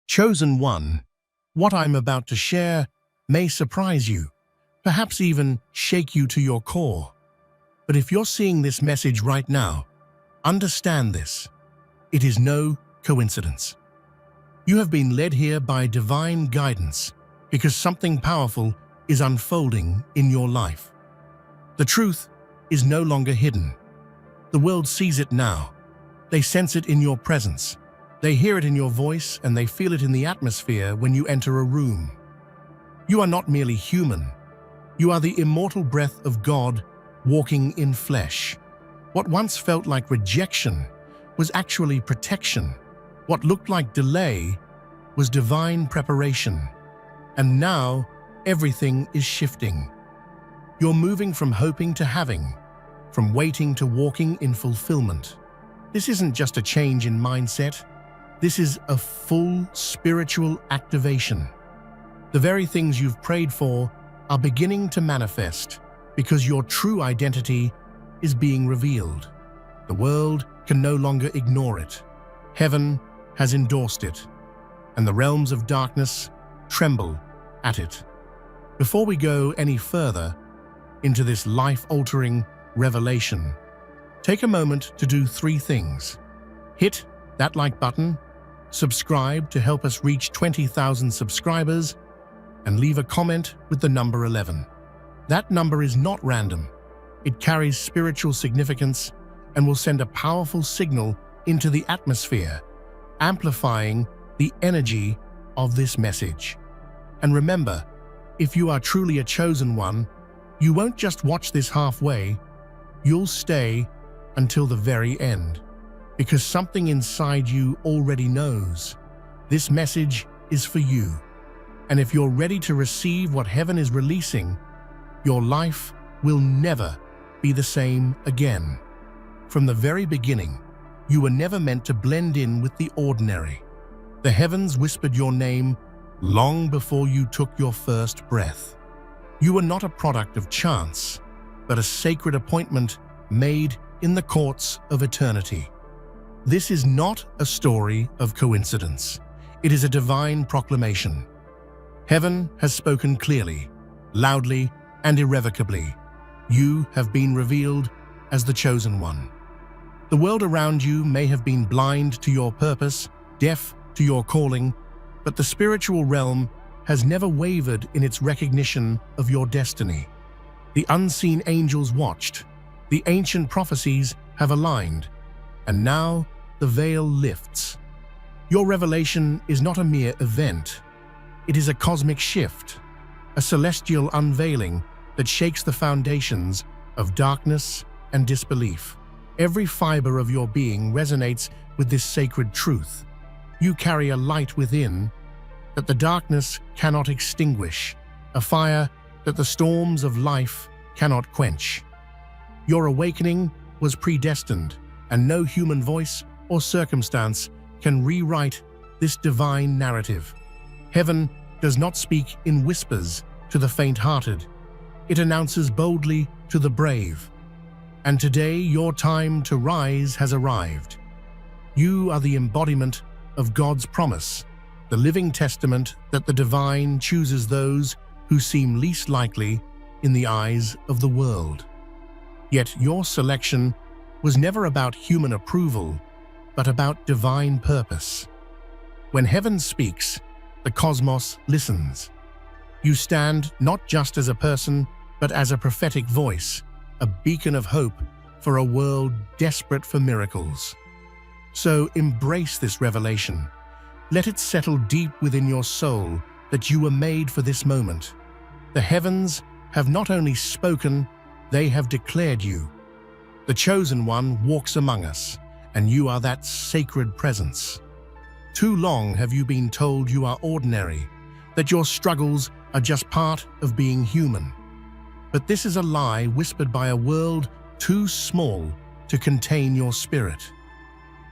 Chosen one, what I'm about to share may surprise you, perhaps even shake you to your core. But if you're seeing this message right now, understand this. It is no coincidence. You have been led here by divine guidance because something powerful is unfolding in your life. The truth is no longer hidden. The world sees it now. They sense it in your presence. They hear it in your voice and they feel it in the atmosphere when you enter a room. You are not merely human. You are the immortal breath of God walking in flesh. What once felt like rejection was actually protection. What looked like delay was divine preparation. And now everything is shifting. You're moving from hoping to having, from waiting to walking in fulfillment. This isn't just a change in mindset. This is a full spiritual activation. The very things you've prayed for are beginning to manifest because your true identity is being revealed. The world can no longer ignore it. Heaven has endorsed it, and the realms of darkness tremble at it. Before we go any further into this life-altering revelation, take a moment to do 3 things. Hit that like button, subscribe to help us reach 20,000 subscribers, and leave a comment with the number 11. That number is not random. It carries spiritual significance and will send a powerful signal into the atmosphere, amplifying the energy of this message. And remember, if you are truly a chosen one, you won't just watch this halfway, you'll stay until the very end. Because something inside you already knows. This message is for you. And if you're ready to receive what heaven is releasing, your life will never be the same again. From the very beginning, you were never meant to blend in with the ordinary. The heavens whispered your name long before you took your first breath. You were not a product of chance, but a sacred appointment made in the courts of eternity. This is not a story of coincidence. It is a divine proclamation. Heaven has spoken clearly, loudly, and irrevocably. You have been revealed as the chosen one. The world around you may have been blind to your purpose, deaf to your calling, but the spiritual realm has never wavered in its recognition of your destiny. The unseen angels watched, the ancient prophecies have aligned, and now the veil lifts. Your revelation is not a mere event. It is a cosmic shift, a celestial unveiling that shakes the foundations of darkness and disbelief. Every fiber of your being resonates with this sacred truth. You carry a light within that the darkness cannot extinguish, a fire that the storms of life cannot quench. Your awakening was predestined, and no human voice or circumstance can rewrite this divine narrative. Heaven does not speak in whispers to the faint-hearted. It announces boldly to the brave. And today your time to rise has arrived. You are the embodiment of God's promise, the living testament that the divine chooses those who seem least likely in the eyes of the world. Yet your selection was never about human approval, but about divine purpose. When heaven speaks, the cosmos listens. You stand not just as a person, but as a prophetic voice, a beacon of hope for a world desperate for miracles. So embrace this revelation. Let it settle deep within your soul that you were made for this moment. The heavens have not only spoken, they have declared you. The chosen one walks among us, and you are that sacred presence. Too long have you been told you are ordinary, that your struggles are just part of being human. But this is a lie whispered by a world too small to contain your spirit.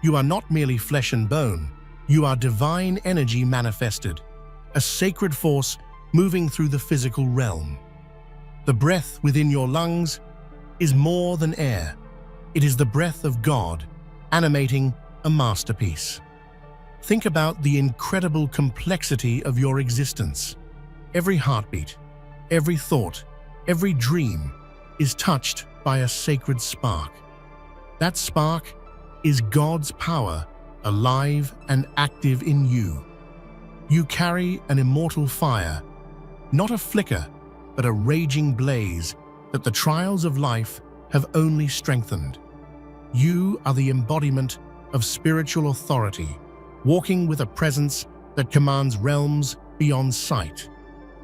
You are not merely flesh and bone, you are divine energy manifested, a sacred force moving through the physical realm. The breath within your lungs is more than air. It is the breath of God, animating a masterpiece. Think about the incredible complexity of your existence. Every heartbeat, every thought, every dream is touched by a sacred spark. That spark is God's power, alive and active in you. You carry an immortal fire, not a flicker, but a raging blaze that the trials of life have only strengthened. You are the embodiment of spiritual authority, walking with a presence that commands realms beyond sight.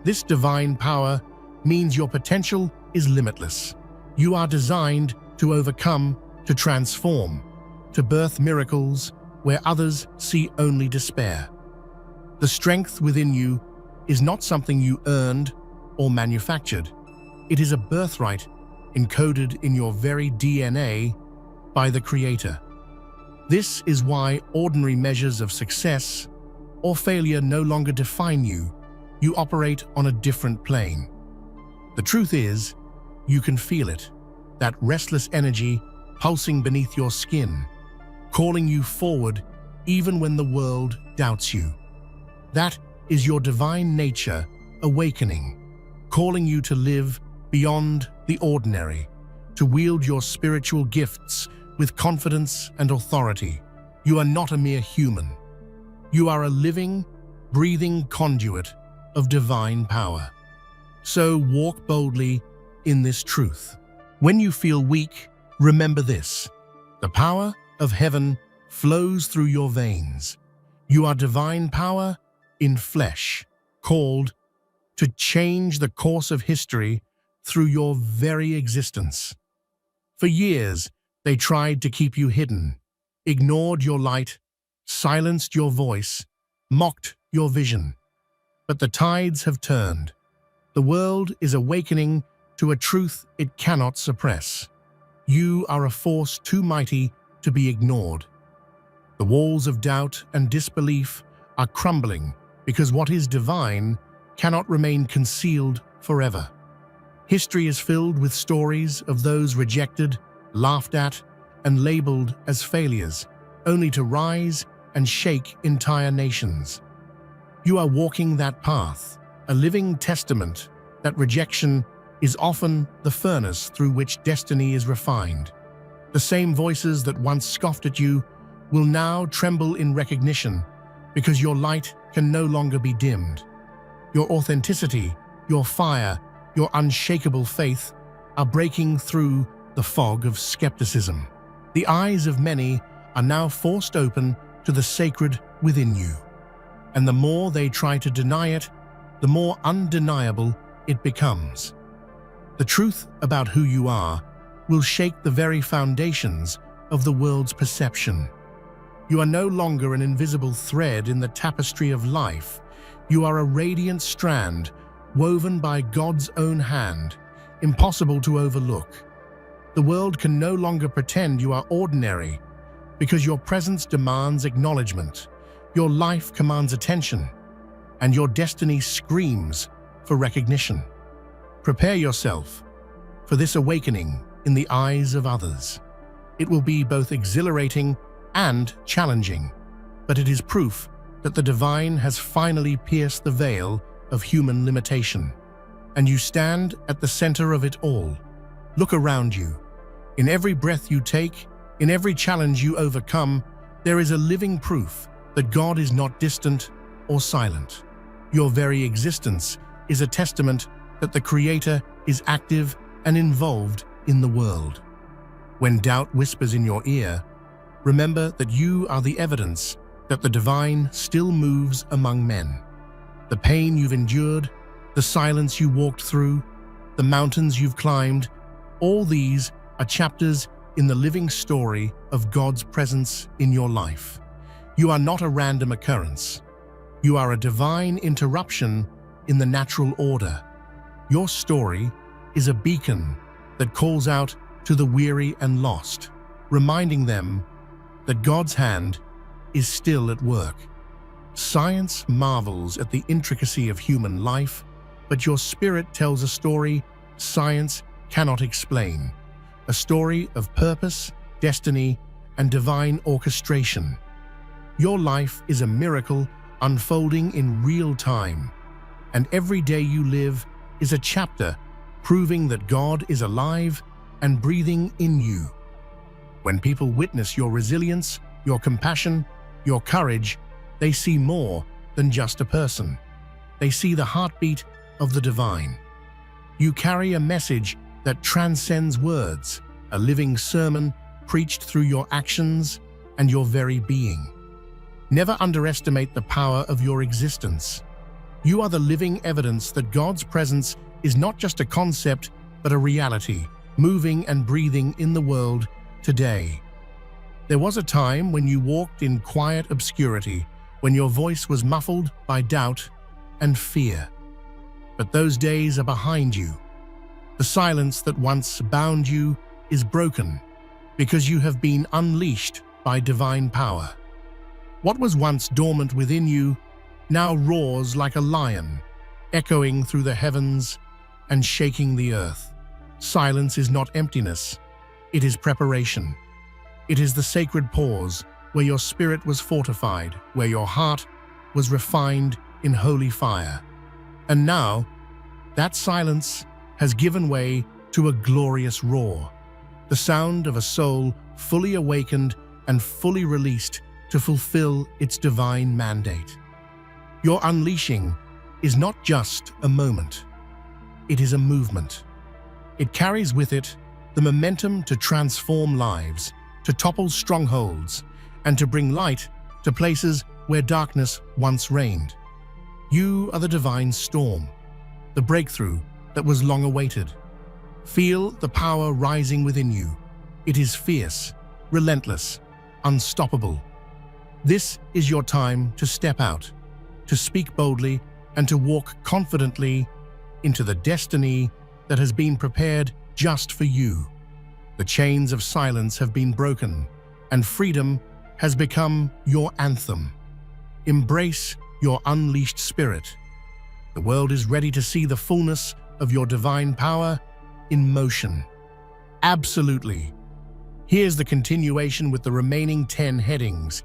This divine power means your potential is limitless. You are designed to overcome, to transform, to birth miracles where others see only despair. The strength within you is not something you earned or manufactured. It is a birthright encoded in your very DNA by the Creator. This is why ordinary measures of success or failure no longer define you. You operate on a different plane. The truth is, you can feel it, that restless energy pulsing beneath your skin, calling you forward even when the world doubts you. That is your divine nature awakening, calling you to live beyond the ordinary, to wield your spiritual gifts with confidence and authority. You are not a mere human. You are a living, breathing conduit of divine power. So walk boldly in this truth. When you feel weak, remember this: the power of heaven flows through your veins. You are divine power in flesh, called to change the course of history through your very existence. For years, they tried to keep you hidden, ignored your light, silenced your voice, mocked your vision. But the tides have turned. The world is awakening to a truth it cannot suppress. You are a force too mighty to be ignored. The walls of doubt and disbelief are crumbling because what is divine cannot remain concealed forever. History is filled with stories of those rejected, laughed at, and labeled as failures, only to rise and shake entire nations. You are walking that path, a living testament that rejection is often the furnace through which destiny is refined. The same voices that once scoffed at you will now tremble in recognition because your light can no longer be dimmed. Your authenticity, your fire, your unshakable faith are breaking through the fog of skepticism. The eyes of many are now forced open to the sacred within you. And the more they try to deny it, the more undeniable it becomes. The truth about who you are will shake the very foundations of the world's perception. You are no longer an invisible thread in the tapestry of life. You are a radiant strand woven by God's own hand, impossible to overlook. The world can no longer pretend you are ordinary because your presence demands acknowledgement, your life commands attention, and your destiny screams for recognition. Prepare yourself for this awakening in the eyes of others. It will be both exhilarating and challenging, but it is proof that the divine has finally pierced the veil of human limitation, and you stand at the center of it all. Look around you. In every breath you take, in every challenge you overcome, there is a living proof that God is not distant or silent. Your very existence is a testament that the Creator is active and involved in the world. When doubt whispers in your ear, remember that you are the evidence that the divine still moves among men. The pain you've endured, the silence you walked through, the mountains you've climbed, all these are chapters in the living story of God's presence in your life. You are not a random occurrence. You are a divine interruption in the natural order. Your story is a beacon that calls out to the weary and lost, reminding them that God's hand is still at work. Science marvels at the intricacy of human life, but your spirit tells a story science cannot explain, a story of purpose, destiny, and divine orchestration. Your life is a miracle unfolding in real time, and every day you live is a chapter proving that God is alive and breathing in you. When people witness your resilience, your compassion, your courage, they see more than just a person. They see the heartbeat of the divine. You carry a message that transcends words, a living sermon preached through your actions and your very being. Never underestimate the power of your existence. You are the living evidence that God's presence is not just a concept, but a reality, moving and breathing in the world today. There was a time when you walked in quiet obscurity, when your voice was muffled by doubt and fear. But those days are behind you. The silence that once bound you is broken because you have been unleashed by divine power. What was once dormant within you now roars like a lion, echoing through the heavens and shaking the earth. Silence is not emptiness, it is preparation. It is the sacred pause where your spirit was fortified, where your heart was refined in holy fire. And now, that silence has given way to a glorious roar, the sound of a soul fully awakened and fully released to fulfill its divine mandate. Your unleashing is not just a moment, it is a movement. It carries with it the momentum to transform lives, to topple strongholds, and to bring light to places where darkness once reigned. You are the divine storm, the breakthrough that was long awaited. Feel the power rising within you. It is fierce, relentless, unstoppable. This is your time to step out, to speak boldly, and to walk confidently into the destiny that has been prepared just for you. The chains of silence have been broken, and freedom has become your anthem. Embrace your unleashed spirit. The world is ready to see the fullness of your divine power in motion. Absolutely. Here's the continuation with the remaining 10 headings,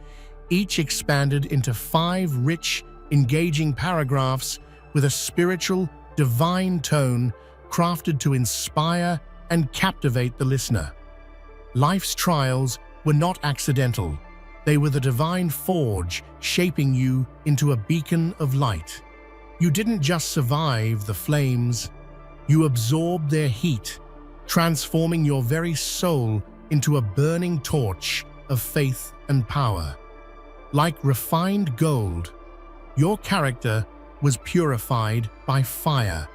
each expanded into 5 rich, engaging paragraphs with a spiritual, divine tone crafted to inspire and captivate the listener. Life's trials were not accidental. They were the divine forge shaping you into a beacon of light. You didn't just survive the flames, you absorbed their heat, transforming your very soul into a burning torch of faith and power. Like refined gold, your character was purified by fire,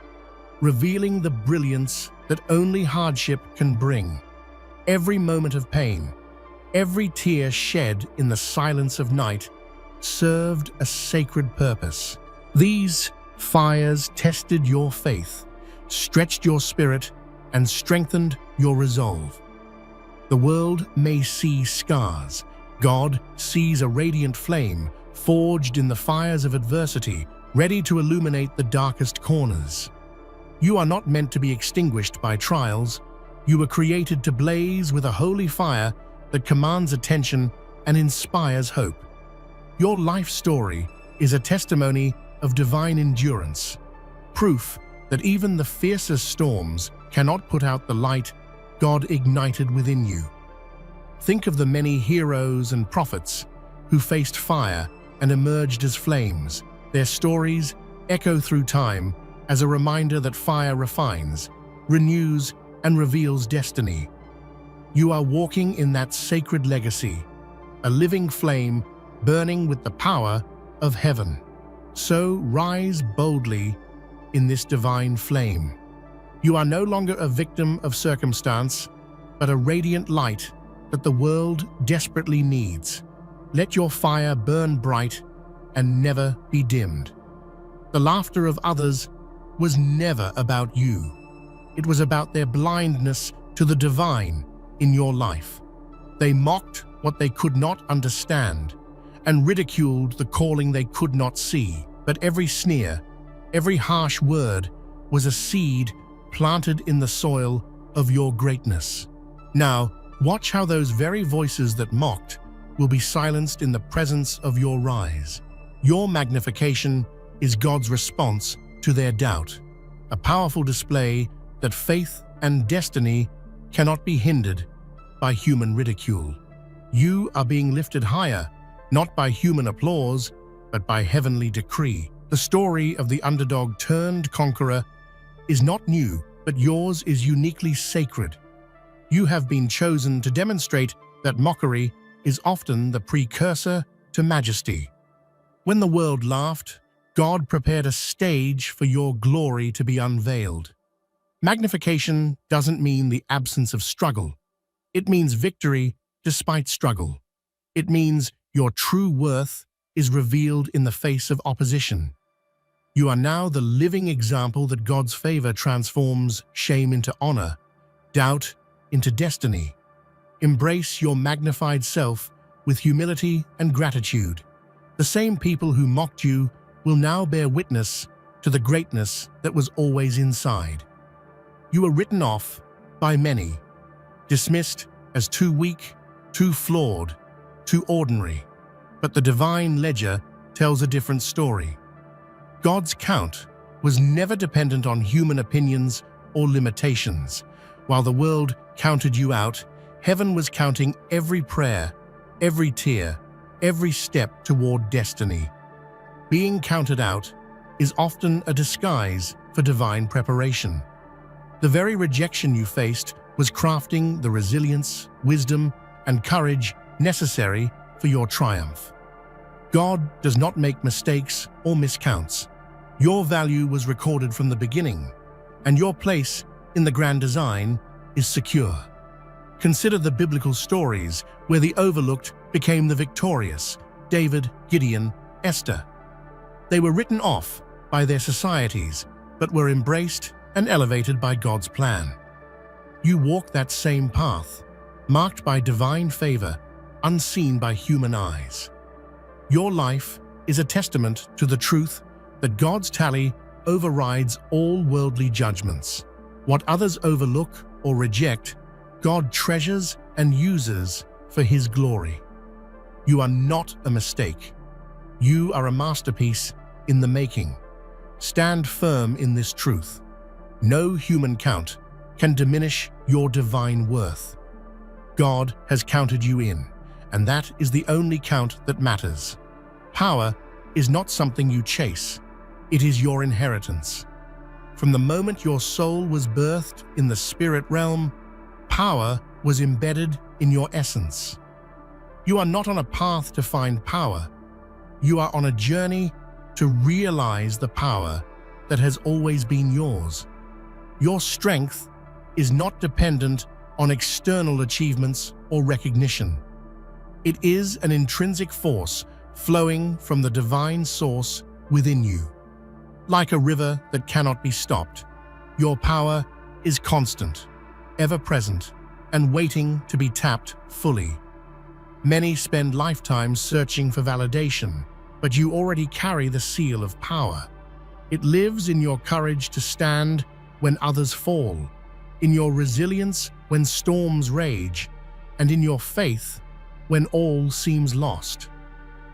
revealing the brilliance that only hardship can bring. Every moment of pain, every tear shed in the silence of night served a sacred purpose. These fires tested your faith, stretched your spirit, and strengthened your resolve. The world may see scars. God sees a radiant flame forged in the fires of adversity, ready to illuminate the darkest corners. You are not meant to be extinguished by trials. You were created to blaze with a holy fire that commands attention and inspires hope. Your life story is a testimony of divine endurance, proof that even the fiercest storms cannot put out the light God ignited within you. Think of the many heroes and prophets who faced fire and emerged as flames. Their stories echo through time as a reminder that fire refines, renews, and reveals destiny. You are walking in that sacred legacy, a living flame burning with the power of heaven. So rise boldly in this divine flame. You are no longer a victim of circumstance, but a radiant light that the world desperately needs. Let your fire burn bright and never be dimmed. The laughter of others was never about you. It was about their blindness to the divine in your life. They mocked what they could not understand and ridiculed the calling they could not see. But every sneer, every harsh word was a seed planted in the soil of your greatness. Now, watch how those very voices that mocked will be silenced in the presence of your rise. Your magnification is God's response to their doubt, a powerful display that faith and destiny cannot be hindered by human ridicule. You are being lifted higher, not by human applause, but by heavenly decree. The story of the underdog turned conqueror is not new, but yours is uniquely sacred. You have been chosen to demonstrate that mockery is often the precursor to majesty. When the world laughed, God prepared a stage for your glory to be unveiled. Magnification doesn't mean the absence of struggle. It means victory despite struggle. It means your true worth is revealed in the face of opposition. You are now the living example that God's favor transforms shame into honor, doubt into destiny. Embrace your magnified self with humility and gratitude. The same people who mocked you will now bear witness to the greatness that was always inside. You were written off by many, dismissed as too weak, too flawed, too ordinary. But the divine ledger tells a different story. God's count was never dependent on human opinions or limitations. While the world counted you out, heaven was counting every prayer, every tear, every step toward destiny. Being counted out is often a disguise for divine preparation. The very rejection you faced was crafting the resilience, wisdom, and courage necessary for your triumph. God does not make mistakes or miscounts. Your value was recorded from the beginning, and your place in the grand design is secure. Consider the biblical stories where the overlooked became the victorious: David, Gideon, Esther. They were written off by their societies, but were embraced and elevated by God's plan. You walk that same path, marked by divine favor, unseen by human eyes. Your life is a testament to the truth that God's tally overrides all worldly judgments. What others overlook or reject, God treasures and uses for His glory. You are not a mistake. You are a masterpiece in the making. Stand firm in this truth. No human count can diminish your divine worth. God has counted you in, and that is the only count that matters. Power is not something you chase. It is your inheritance. From the moment your soul was birthed in the spirit realm, power was embedded in your essence. You are not on a path to find power. You are on a journey to realize the power that has always been yours. Your strength is not dependent on external achievements or recognition. It is an intrinsic force flowing from the divine source within you. Like a river that cannot be stopped, your power is constant, ever present, and waiting to be tapped fully. Many spend lifetimes searching for validation, but you already carry the seal of power. It lives in your courage to stand when others fall, in your resilience when storms rage, and in your faith when all seems lost.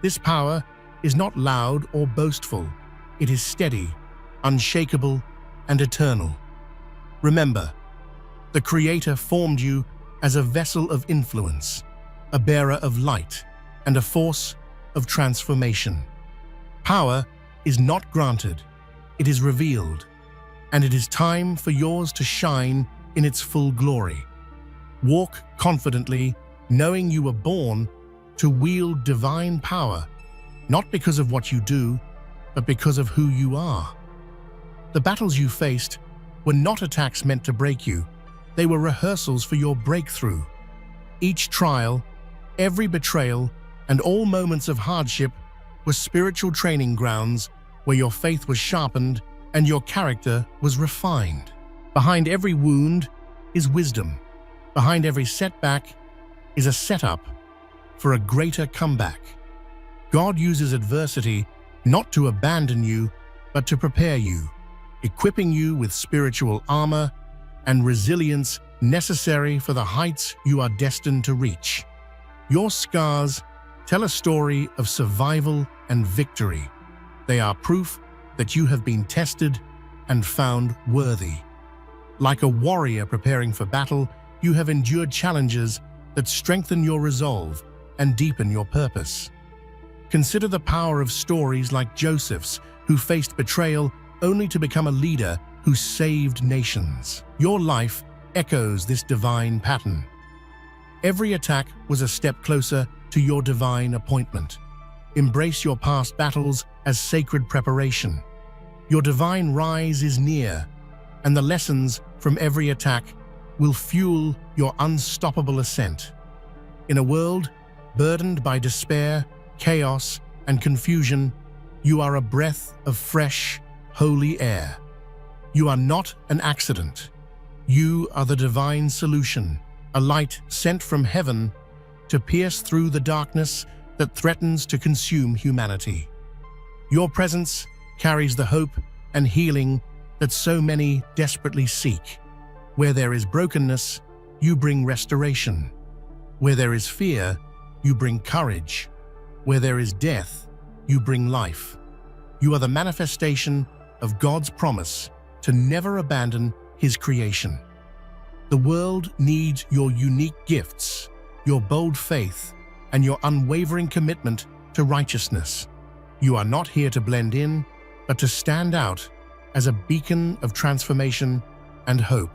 This power is not loud or boastful. It is steady, unshakable, and eternal. Remember, the Creator formed you as a vessel of influence, a bearer of light, and a force of transformation. Power is not granted, it is revealed, and it is time for yours to shine in its full glory. Walk confidently, knowing you were born to wield divine power, not because of what you do, but because of who you are. The battles you faced were not attacks meant to break you. They were rehearsals for your breakthrough. Each trial, every betrayal, and all moments of hardship were spiritual training grounds where your faith was sharpened and your character was refined. Behind every wound is wisdom. Behind every setback is a setup for a greater comeback. God uses adversity not to abandon you, but to prepare you, equipping you with spiritual armor and resilience necessary for the heights you are destined to reach. Your scars tell a story of survival and victory. They are proof that you have been tested and found worthy. Like a warrior preparing for battle, you have endured challenges that strengthen your resolve and deepen your purpose. Consider the power of stories like Joseph's, who faced betrayal only to become a leader who saved nations. Your life echoes this divine pattern. Every attack was a step closer to your divine appointment. Embrace your past battles as sacred preparation. Your divine rise is near, and the lessons from every attack will fuel your unstoppable ascent. In a world burdened by despair, chaos, and confusion, you are a breath of fresh, holy air. You are not an accident. You are the divine solution, a light sent from heaven to pierce through the darkness that threatens to consume humanity. Your presence carries the hope and healing that so many desperately seek. Where there is brokenness, you bring restoration. Where there is fear, you bring courage. Where there is death, you bring life. You are the manifestation of God's promise to never abandon His creation. The world needs your unique gifts, your bold faith, and your unwavering commitment to righteousness. You are not here to blend in, but to stand out as a beacon of transformation and hope.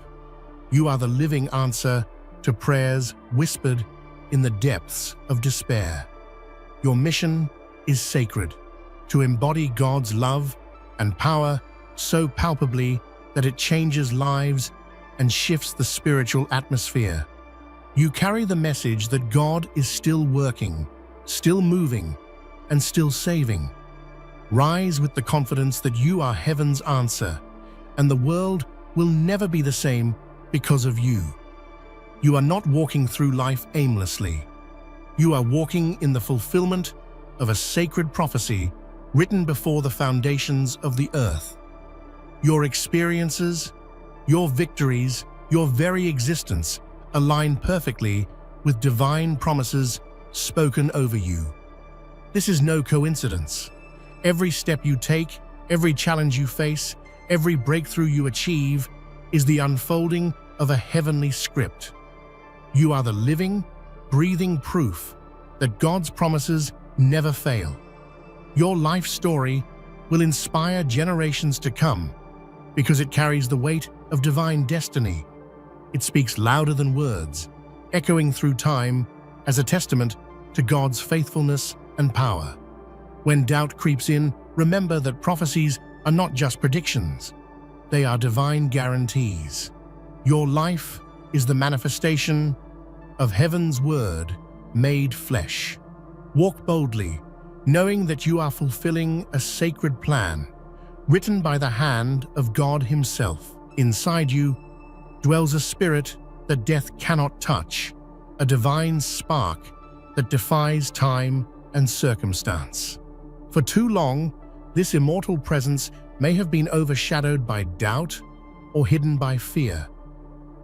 You are the living answer to prayers whispered in the depths of despair. Your mission is sacred, to embody God's love and power so palpably that it changes lives and shifts the spiritual atmosphere. You carry the message that God is still working, still moving, and still saving. Rise with the confidence that you are heaven's answer, and the world will never be the same because of you. You are not walking through life aimlessly. You are walking in the fulfillment of a sacred prophecy written before the foundations of the earth. Your experiences, your victories, your very existence align perfectly with divine promises spoken over you. This is no coincidence. Every step you take, every challenge you face, every breakthrough you achieve is the unfolding of a heavenly script. You are the living, breathing proof that God's promises never fail. Your life story will inspire generations to come because it carries the weight of divine destiny. It speaks louder than words, echoing through time as a testament to God's faithfulness and power. When doubt creeps in, remember that prophecies are not just predictions. They are divine guarantees. Your life is the manifestation of heaven's word made flesh. Walk boldly, knowing that you are fulfilling a sacred plan, written by the hand of God Himself. Inside you dwells a spirit that death cannot touch, a divine spark that defies time and circumstance. For too long, this immortal presence may have been overshadowed by doubt or hidden by fear.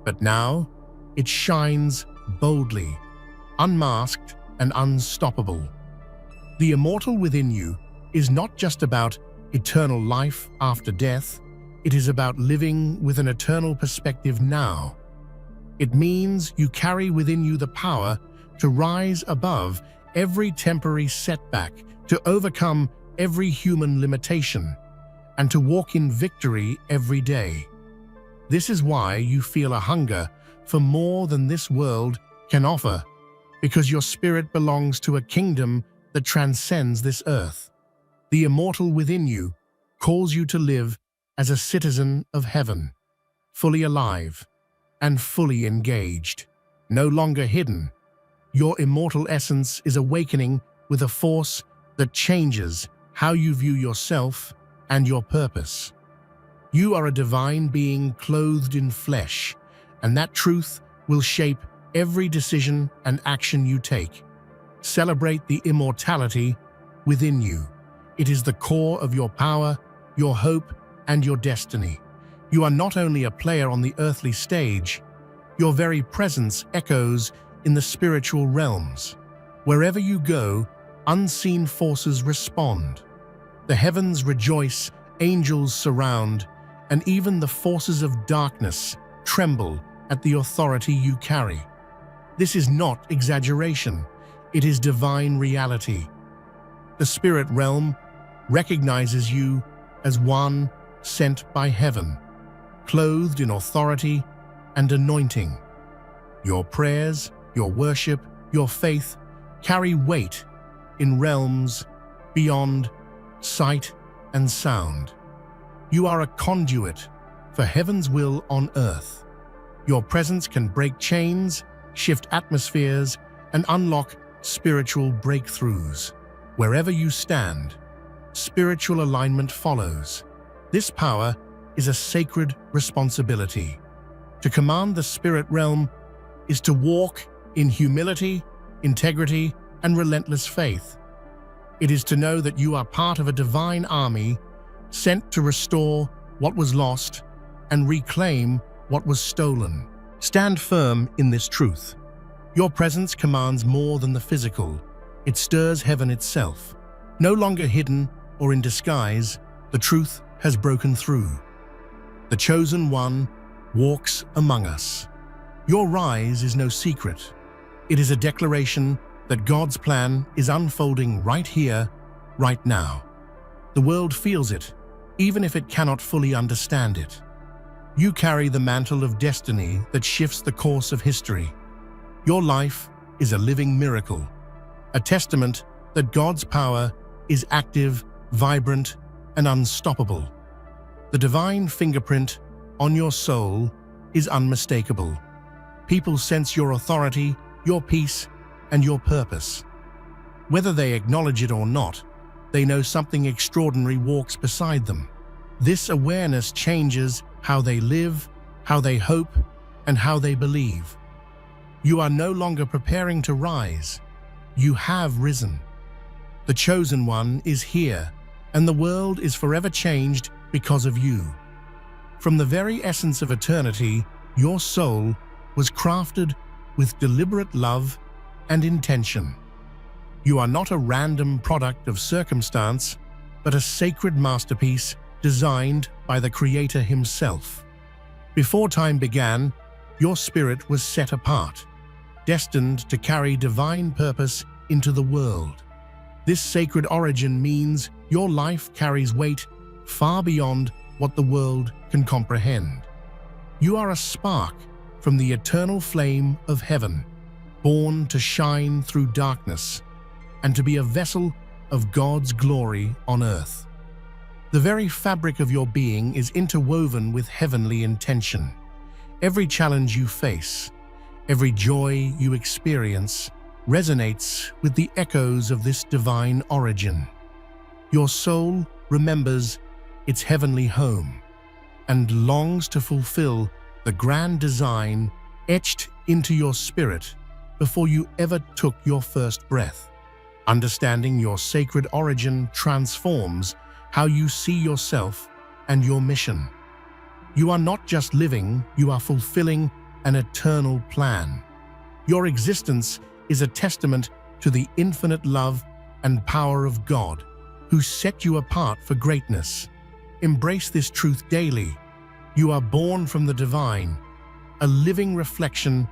But now, it shines boldly, unmasked and unstoppable. The immortal within you is not just about eternal life after death, it is about living with an eternal perspective now. It means you carry within you the power to rise above every temporary setback, to overcome every human limitation, and to walk in victory every day. This is why you feel a hunger for more than this world can offer, because your spirit belongs to a kingdom that transcends this earth. The immortal within you calls you to live as a citizen of heaven, fully alive and fully engaged, no longer hidden. Your immortal essence is awakening with a force that changes how you view yourself and your purpose. You are a divine being clothed in flesh, and that truth will shape every decision and action you take. Celebrate the immortality within you. It is the core of your power, your hope, and your destiny. You are not only a player on the earthly stage, your very presence echoes in the spiritual realms. Wherever you go, unseen forces respond. The heavens rejoice, angels surround, and even the forces of darkness tremble at the authority you carry. This is not exaggeration, it is divine reality. The spirit realm recognizes you as one sent by heaven, clothed in authority and anointing. Your prayers, your worship, your faith carry weight in realms beyond sight and sound. You are a conduit for heaven's will on earth. Your presence can break chains, shift atmospheres, and unlock spiritual breakthroughs. Wherever you stand, spiritual alignment follows. This power is a sacred responsibility. To command the spirit realm is to walk in humility, integrity, and relentless faith. It is to know that you are part of a divine army sent to restore what was lost and reclaim what was stolen. Stand firm in this truth. Your presence commands more than the physical. It stirs heaven itself. No longer hidden or in disguise, the truth has broken through. The chosen one walks among us. Your rise is no secret. It is a declaration that God's plan is unfolding right here, right now. The world feels it, even if it cannot fully understand it. You carry the mantle of destiny that shifts the course of history. Your life is a living miracle, a testament that God's power is active, vibrant, and unstoppable. The divine fingerprint on your soul is unmistakable. People sense your authority, your peace, and your purpose. Whether they acknowledge it or not, they know something extraordinary walks beside them. This awareness changes how they live, how they hope, and how they believe. You are no longer preparing to rise. You have risen. The chosen one is here, and the world is forever changed because of you. From the very essence of eternity, your soul was crafted with deliberate love and intention. You are not a random product of circumstance, but a sacred masterpiece designed by the Creator Himself. Before time began, your spirit was set apart, destined to carry divine purpose into the world. This sacred origin means your life carries weight far beyond what the world can comprehend. You are a spark from the eternal flame of heaven, born to shine through darkness and to be a vessel of God's glory on earth. The very fabric of your being is interwoven with heavenly intention. Every challenge you face, every joy you experience, resonates with the echoes of this divine origin. Your soul remembers its heavenly home and longs to fulfill the grand design etched into your spirit before you ever took your first breath. Understanding your sacred origin transforms how you see yourself and your mission. You are not just living, you are fulfilling an eternal plan. Your existence is a testament to the infinite love and power of God, who set you apart for greatness. Embrace this truth daily. You are born from the divine, a living reflection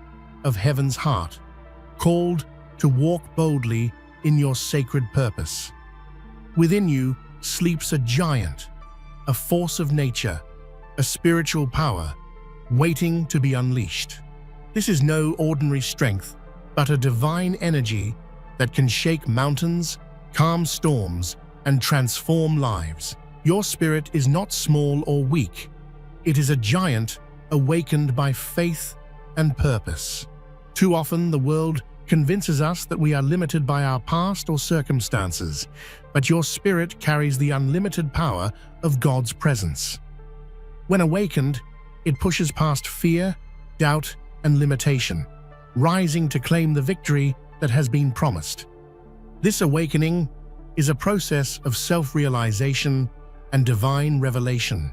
of heaven's heart, called to walk boldly in your sacred purpose. Within you sleeps a giant, a force of nature, a spiritual power, waiting to be unleashed. This is no ordinary strength, but a divine energy that can shake mountains, calm storms, and transform lives. Your spirit is not small or weak. It is a giant awakened by faith and purpose. Too often, the world convinces us that we are limited by our past or circumstances, but your spirit carries the unlimited power of God's presence. When awakened, it pushes past fear, doubt, and limitation, rising to claim the victory that has been promised. This awakening is a process of self-realization and divine revelation.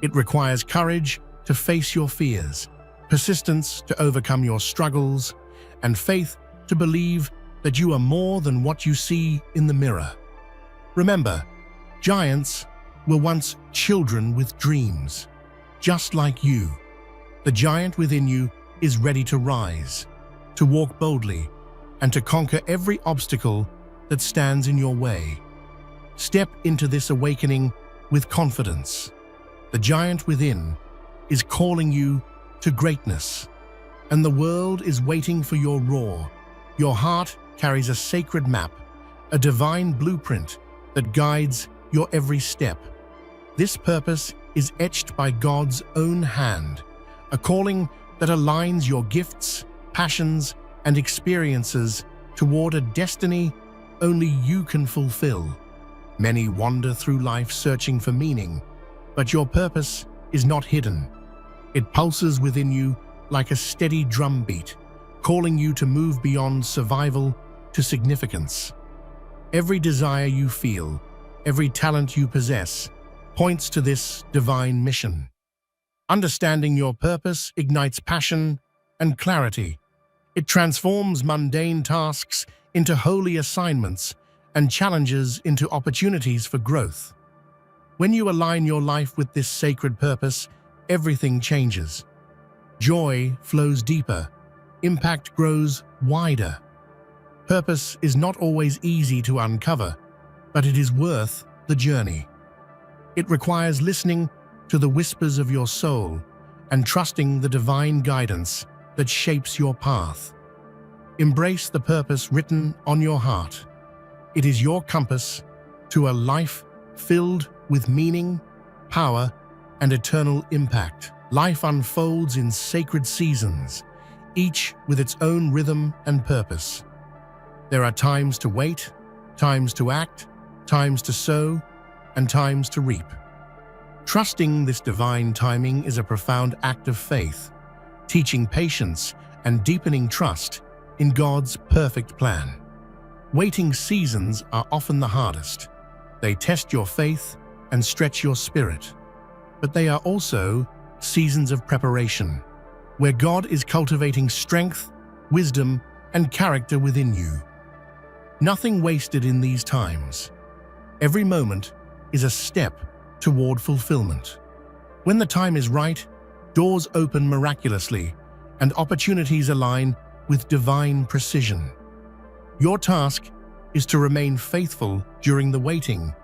It requires courage to face your fears, persistence to overcome your struggles, and faith to believe that you are more than what you see in the mirror. Remember, giants were once children with dreams. Just like you, the giant within you is ready to rise, to walk boldly, and to conquer every obstacle that stands in your way. Step into this awakening with confidence. The giant within is calling you to greatness, and the world is waiting for your roar. Your heart carries a sacred map, a divine blueprint that guides your every step. This purpose is etched by God's own hand, a calling that aligns your gifts, passions, and experiences toward a destiny only you can fulfill. Many wander through life searching for meaning, but your purpose is not hidden. It pulses within you like a steady drumbeat, calling you to move beyond survival to significance. Every desire you feel, every talent you possess, points to this divine mission. Understanding your purpose ignites passion and clarity. It transforms mundane tasks into holy assignments and challenges into opportunities for growth. When you align your life with this sacred purpose, everything changes. Joy flows deeper, impact grows wider. Purpose is not always easy to uncover, but it is worth the journey. It requires listening to the whispers of your soul and trusting the divine guidance that shapes your path. Embrace the purpose written on your heart. It is your compass to a life filled with meaning, power, and eternal impact. Life unfolds in sacred seasons, each with its own rhythm and purpose. There are times to wait, times to act, times to sow, and times to reap. Trusting this divine timing is a profound act of faith, teaching patience and deepening trust in God's perfect plan. Waiting seasons are often the hardest. They test your faith and stretch your spirit. But they are also seasons of preparation, where God is cultivating strength, wisdom, and character within you. Nothing wasted in these times. Every moment is a step toward fulfillment. When the time is right, doors open miraculously and opportunities align with divine precision. Your task is to remain faithful during the waiting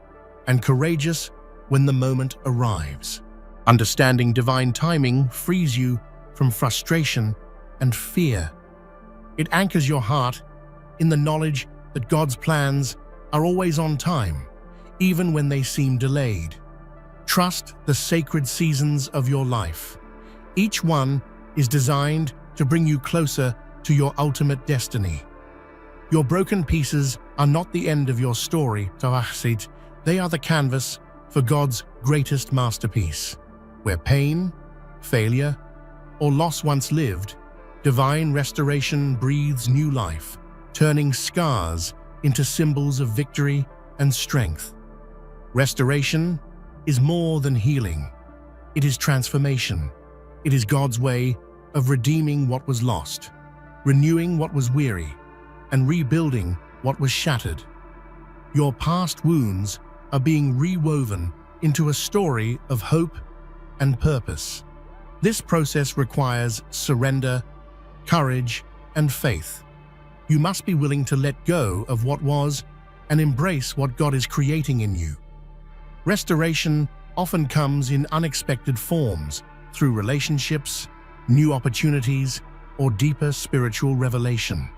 and courageous when the moment arrives. Understanding divine timing frees you from frustration and fear. It anchors your heart in the knowledge that God's plans are always on time, even when they seem delayed. Trust the sacred seasons of your life. Each one is designed to bring you closer to your ultimate destiny. Your broken pieces are not the end of your story, they are the canvas for God's greatest masterpiece. Where pain, failure, or loss once lived, divine restoration breathes new life, turning scars into symbols of victory and strength. Restoration is more than healing. It is transformation. It is God's way of redeeming what was lost, renewing what was weary, and rebuilding what was shattered. Your past wounds are being rewoven into a story of hope and purpose. This process requires surrender, courage, and faith. You must be willing to let go of what was and embrace what God is creating in you. Restoration often comes in unexpected forms, through relationships, new opportunities, or deeper spiritual revelation.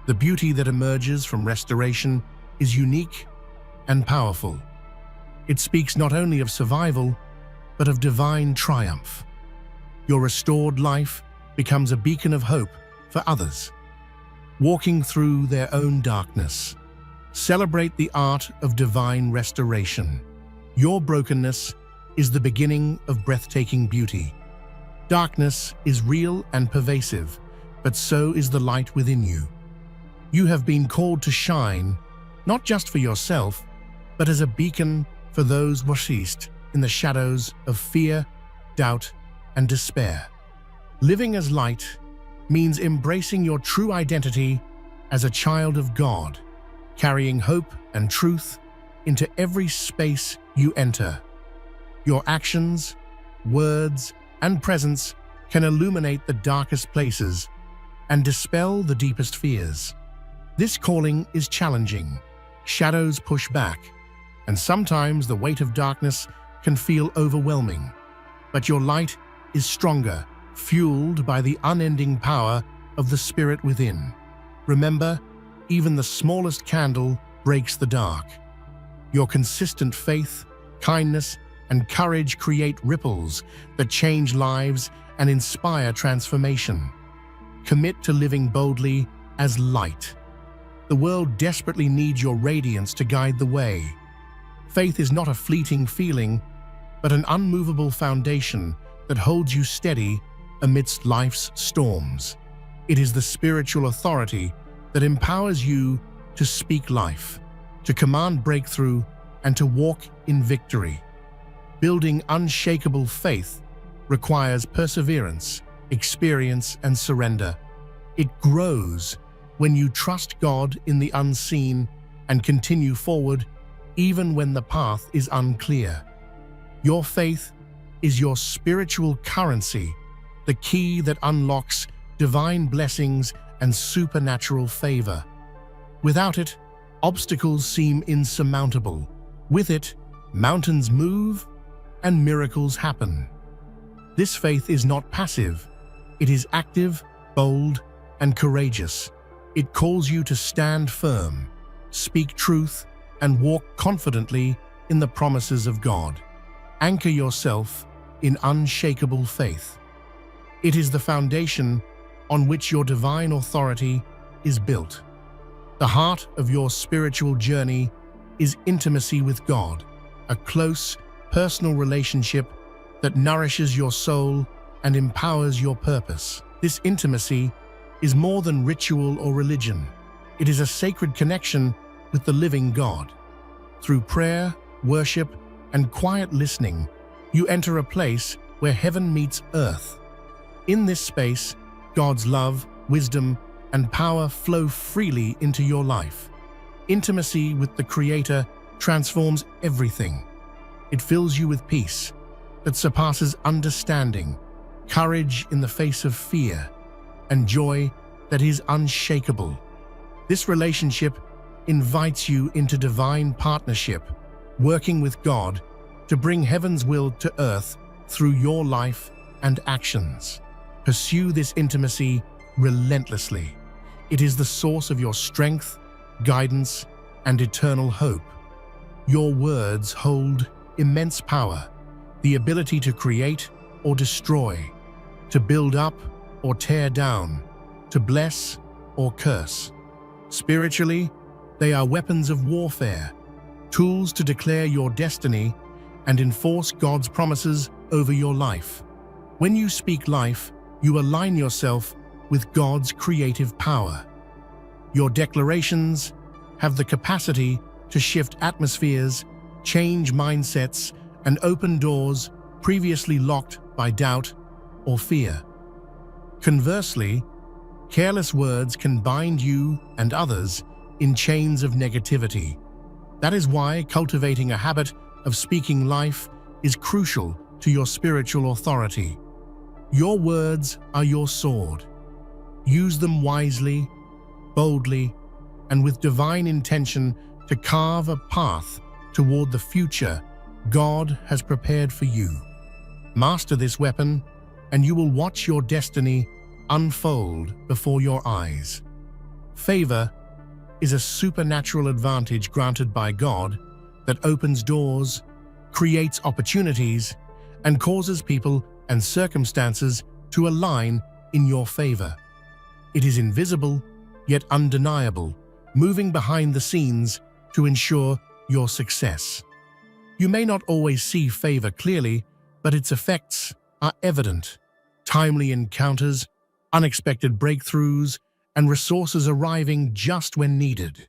The beauty that emerges from restoration is unique and powerful. It speaks not only of survival, but of divine triumph. Your restored life becomes a beacon of hope for others, walking through their own darkness. Celebrate the art of divine restoration. Your brokenness is the beginning of breathtaking beauty. Darkness is real and pervasive, but so is the light within you. You have been called to shine, not just for yourself, but as a beacon for those lost in the shadows of fear, doubt, and despair. Living as light means embracing your true identity as a child of God, carrying hope and truth into every space you enter. Your actions, words, and presence can illuminate the darkest places and dispel the deepest fears. This calling is challenging. Shadows push back, and sometimes the weight of darkness can feel overwhelming. But your light is stronger, fueled by the unending power of the Spirit within. Remember, even the smallest candle breaks the dark. Your consistent faith, kindness, and courage create ripples that change lives and inspire transformation. Commit to living boldly as light. The world desperately needs your radiance to guide the way. Faith is not a fleeting feeling, but an unmovable foundation that holds you steady amidst life's storms. It is the spiritual authority that empowers you to speak life, to command breakthrough, and to walk in victory. Building unshakable faith requires perseverance, experience, and surrender. It grows when you trust God in the unseen and continue forward even when the path is unclear. Your faith is your spiritual currency, the key that unlocks divine blessings and supernatural favor. Without it, obstacles seem insurmountable. With it, mountains move and miracles happen. This faith is not passive. It is active, bold, and courageous. It calls you to stand firm, speak truth, and walk confidently in the promises of God. Anchor yourself in unshakable faith. It is the foundation on which your divine authority is built. The heart of your spiritual journey is intimacy with God, a close, personal relationship that nourishes your soul and empowers your purpose. This intimacy is more than ritual or religion. It is a sacred connection with the living God. Through prayer, worship, and quiet listening, you enter a place where heaven meets earth. In this space, God's love, wisdom, and power flow freely into your life. Intimacy with the Creator transforms everything. It fills you with peace that surpasses understanding, courage in the face of fear, and joy that is unshakable. This relationship invites you into divine partnership, working with God to bring heaven's will to earth through your life and actions. Pursue this intimacy relentlessly. It is the source of your strength, guidance, and eternal hope. Your words hold immense power, the ability to create or destroy, to build up or tear down, to bless or curse. Spiritually, they are weapons of warfare, tools to declare your destiny and enforce God's promises over your life. When you speak life, you align yourself with God's creative power. Your declarations have the capacity to shift atmospheres, change mindsets, and open doors previously locked by doubt or fear. Conversely, careless words can bind you and others in chains of negativity. That is why cultivating a habit of speaking life is crucial to your spiritual authority. Your words are your sword. Use them wisely, boldly, and with divine intention to carve a path toward the future God has prepared for you. Master this weapon, and you will watch your destiny unfold before your eyes. Favor is a supernatural advantage granted by God that opens doors, creates opportunities, and causes people and circumstances to align in your favor. It is invisible, yet undeniable, moving behind the scenes to ensure your success. You may not always see favor clearly, but its effects are evident. Timely encounters, unexpected breakthroughs, and resources arriving just when needed.